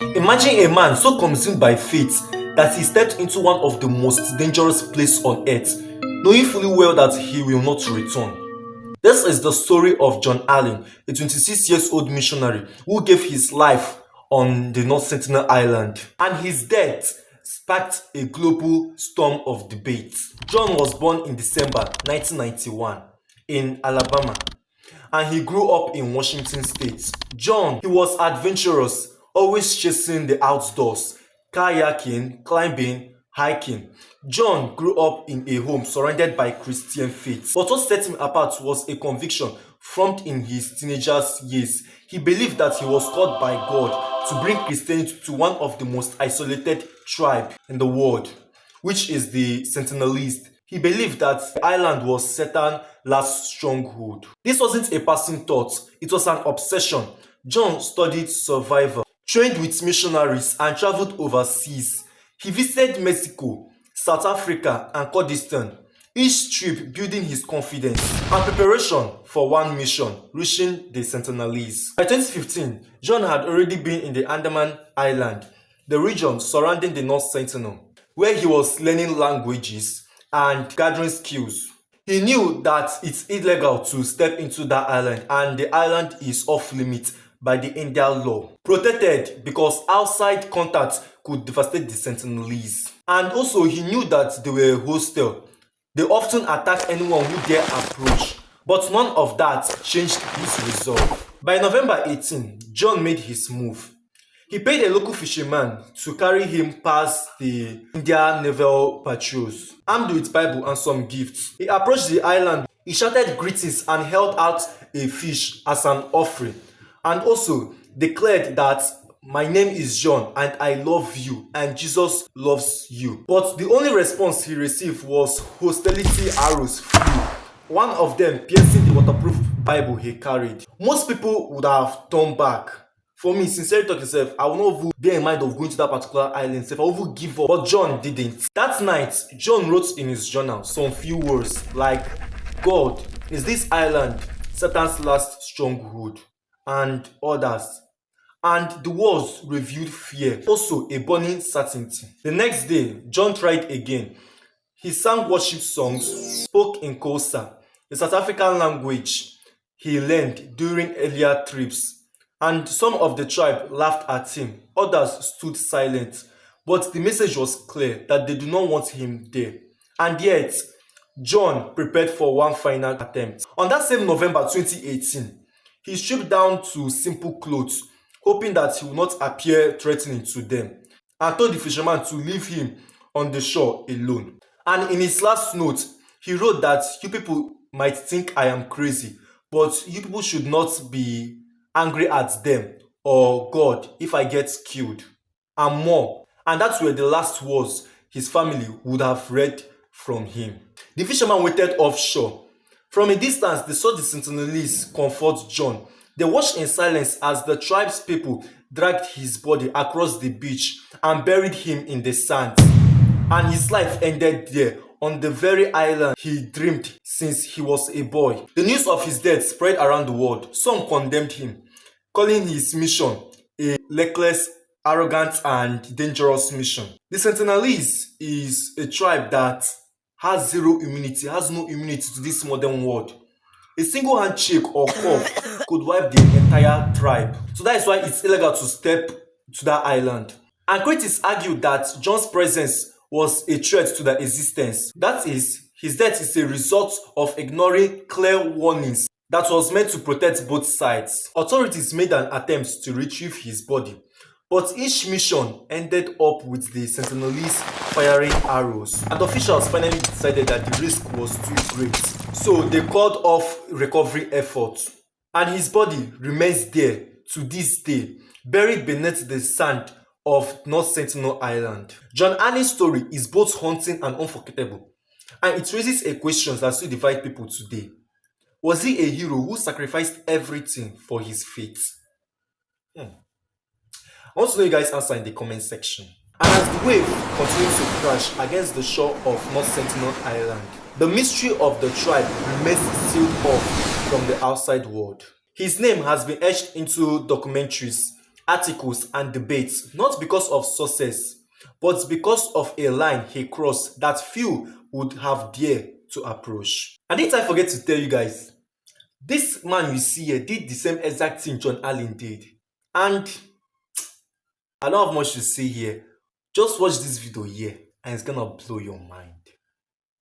Imagine a man so consumed by faith that he stepped into one of the most dangerous places on earth, knowing fully well that he will not return. This is the story of John Allen, a 26 years old missionary who gave his life on the North Sentinel Island. And his death sparked a global storm of debate. John was born in December 1991 in Alabama, and he grew up in Washington State. John, he was adventurous, always chasing the outdoors, kayaking, climbing, hiking. John grew up in a home surrounded by Christian faith. But what set him apart was a conviction formed in his teenagers years. He believed that he was called by God to bring Christianity to one of the most isolated tribes in the world, which is the Sentinelese. He believed that the island was Satan's last stronghold. This wasn't a passing thought, it was an obsession. John studied survival, trained with missionaries, and traveled overseas. He visited Mexico, South Africa, and Kurdistan, each trip building his confidence and preparation for one mission, reaching the Sentinelese. By 2015, John had already been in the Andaman Island, the region surrounding the North Sentinel, where he was learning languages and gathering skills. He knew that it's illegal to step into that island, and the island is off limits by the Indian law, protected because outside contact could devastate the Sentinelese. And also he knew that they were hostile. They often attack anyone who dare approach, but none of that changed his resolve. By November 18, John made his move. He paid a local fisherman to carry him past the Indian naval patrols, armed with Bible and some gifts. He approached the island, he shouted greetings and held out a fish as an offering, and also declared that my name is John and I love you and Jesus loves you. But the only response he received was hostility arrows flew, one of them piercing the waterproof Bible he carried. Most people would have turned back. For me, sincerely talking self, I would not even bear in mind of going to that particular island. I would even give up. But John didn't. That night, John wrote in his journal some few words like, God, is this island Satan's last stronghold? And others. And the words revealed fear, also a burning certainty. The next day, John tried again. He sang worship songs, spoke in Xhosa, the South African language he learned during earlier trips. And some of the tribe laughed at him, others stood silent. But the message was clear that they do not want him there. And yet, John prepared for one final attempt. On that same November 2018, he stripped down to simple clothes, hoping that he would not appear threatening to them, and told the fisherman to leave him on the shore alone. And in his last note, he wrote that you people might think I am crazy, but you people should not be angry at them or God if I get killed, and more. And that's where the last words his family would have read from him. The fisherman waited offshore. From a distance, they saw the Sentinelese comfort John. They watched in silence as the tribe's people dragged his body across the beach and buried him in the sand. And his life ended there, on the very island he dreamed since he was a boy. The news of his death spread around the world. Some condemned him, calling his mission a reckless, arrogant, and dangerous mission. The Sentinelese is a tribe that has zero immunity, has no immunity to this modern world. A single handshake or cough could wipe the entire tribe. So that is why it's illegal to step to that island. And critics argued that John's presence was a threat to their existence. That is, his death is a result of ignoring clear warnings that was meant to protect both sides. Authorities made an attempt to retrieve his body, but each mission ended up with the Sentinelese firing arrows, and officials finally decided that the risk was too great. So they called off recovery efforts, and his body remains there to this day, buried beneath the sand of North Sentinel Island. John Allen's story is both haunting and unforgettable, and it raises a question that still divides people today. Was he a hero who sacrificed everything for his faith? I want to know you guys' answer in the comment section. And as the wave continues to crash against the shore of North Sentinel Island, the mystery of the tribe remains sealed off from the outside world. His name has been etched into documentaries articles, and debates, not because of success, but because of a line he crossed that few would have dared to approach. And didn't I forget to tell you guys, this man you see here did the same exact thing John Allen did. And I don't have much to say here. Just watch this video here and it's gonna blow your mind.